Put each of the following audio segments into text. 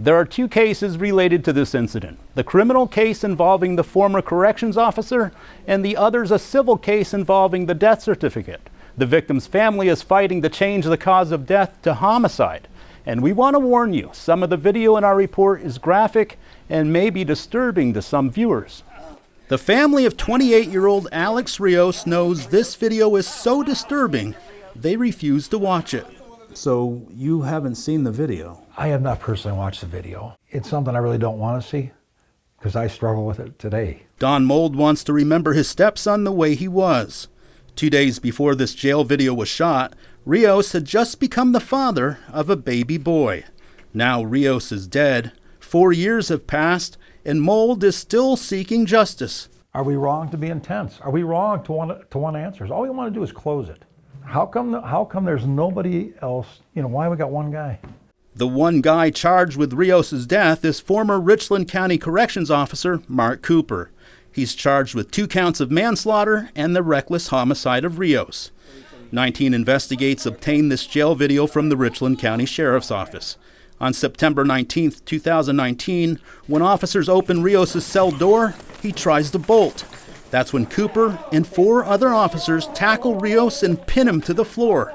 There are two cases related to this incident. The criminal case involving the former corrections officer, and the other's a civil case involving the death certificate. The victim's family is fighting to change the cause of death to homicide. And we want to warn you, some of the video in our report is graphic and may be disturbing to some viewers. The family of 28-year-old Alex Rios knows this video is so disturbing, they refuse to watch it. So you haven't seen the video? I have not personally watched the video. It's something I really don't want to see because I struggle with it today. Don Mold wants to remember his stepson the way he was. 2 days before this jail video was shot, Rios had just become the father of a baby boy. Now Rios is dead, 4 years have passed, and Mold is still seeking justice. Are we wrong to be intense? Are we wrong to want answers? All we want to do is close it. How come there's nobody else? Why we got one guy? The one guy charged with Rios' death is former Richland County Corrections Officer Mark Cooper. He's charged with 2 counts of manslaughter and the reckless homicide of Rios. 19 Investigates obtained this jail video from the Richland County Sheriff's Office. On September 19, 2019, when officers open Rios' cell door, he tries to bolt. That's when Cooper and 4 other officers tackle Rios and pin him to the floor.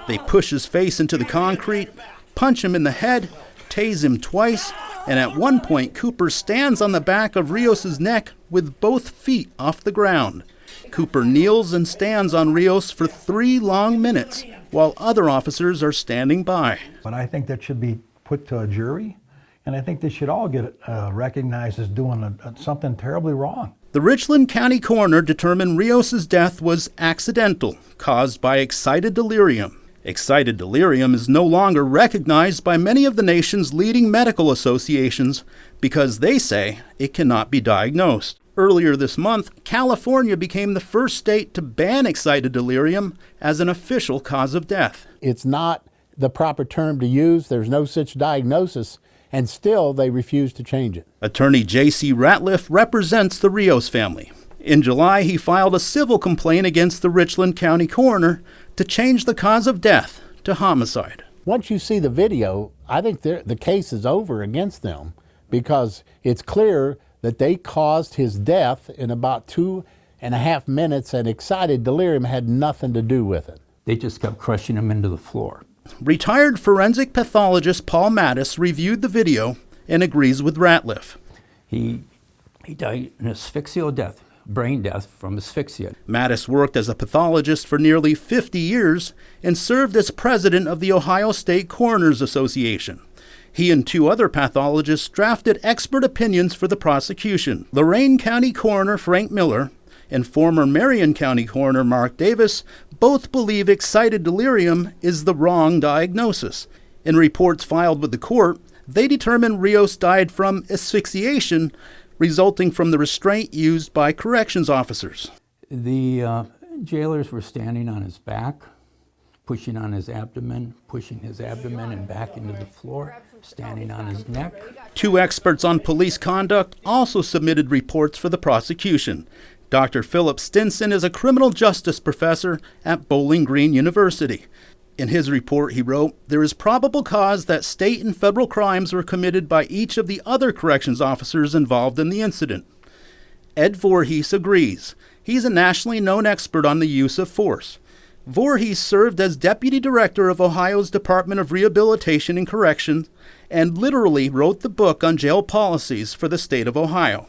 They push his face into the concrete, punch him in the head, tase him twice, and at one point Cooper stands on the back of Rios' neck with both feet off the ground. Cooper kneels and stands on Rios for 3 long minutes, while other officers are standing by. But I think that should be put to a jury, and I think they should all get recognized as doing something terribly wrong. The Richland County Coroner determined Rios' death was accidental, caused by excited delirium. Excited delirium is no longer recognized by many of the nation's leading medical associations because they say it cannot be diagnosed. Earlier this month, California became the first state to ban excited delirium as an official cause of death. It's not the proper term to use. There's no such diagnosis, and still they refuse to change it. Attorney J.C. Ratliff represents the Rios family. In July, he filed a civil complaint against the Richland County Coroner to change the cause of death to homicide. Once you see the video, I think the case is over against them because it's clear that they caused his death in about 2.5 minutes, and excited delirium had nothing to do with it. They just kept crushing him into the floor. Retired forensic pathologist Paul Mattis reviewed the video and agrees with Ratliff. He died an asphyxial death, brain death from asphyxia. Mattis worked as a pathologist for nearly 50 years and served as president of the Ohio State Coroners Association. He and 2 other pathologists drafted expert opinions for the prosecution. Lorain County Coroner Frank Miller and former Marion County Coroner Mark Davis both believe excited delirium is the wrong diagnosis. In reports filed with the court, they determined Rios died from asphyxiation resulting from the restraint used by corrections officers. The jailers were standing on his back, pushing on his abdomen, pushing his abdomen and back into the floor, standing on his neck. 2 experts on police conduct also submitted reports for the prosecution. Dr. Philip Stinson is a criminal justice professor at Bowling Green University. In his report, he wrote, "There is probable cause that state and federal crimes were committed by each of the other corrections officers involved in the incident." Ed Voorhees agrees. He's a nationally known expert on the use of force. Voorhees served as deputy director of Ohio's Department of Rehabilitation and Corrections and literally wrote the book on jail policies for the state of Ohio.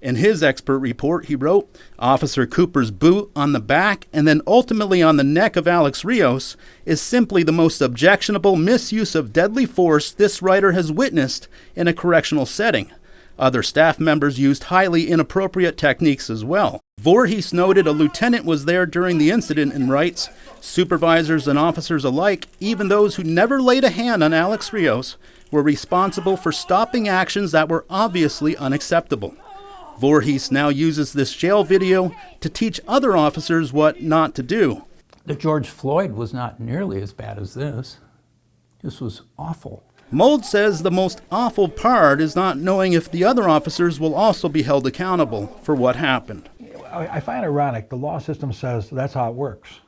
In his expert report, he wrote, "Officer Cooper's boot on the back and then ultimately on the neck of Alex Rios is simply the most objectionable misuse of deadly force this writer has witnessed in a correctional setting. Other staff members used highly inappropriate techniques as well." Voorhees noted a lieutenant was there during the incident and writes, "Supervisors and officers alike, even those who never laid a hand on Alex Rios, were responsible for stopping actions that were obviously unacceptable." Voorhees now uses this jail video to teach other officers what not to do. The George Floyd was not nearly as bad as this. This was awful. Mold says the most awful part is not knowing if the other officers will also be held accountable for what happened. I find it ironic. The law system says that's how it works.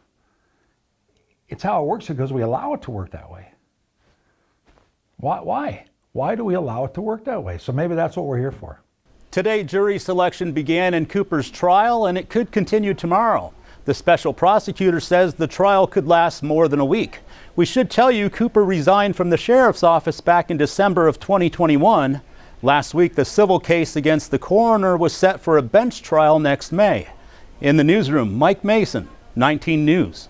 It's how it works because we allow it to work that way. Why? Why do we allow it to work that way? So maybe that's what we're here for. Today, jury selection began in Cooper's trial, and it could continue tomorrow. The special prosecutor says the trial could last more than a week. We should tell you Cooper resigned from the sheriff's office back in December of 2021. Last week, the civil case against the coroner was set for a bench trial next May. In the newsroom, Mike Mason, 19 News.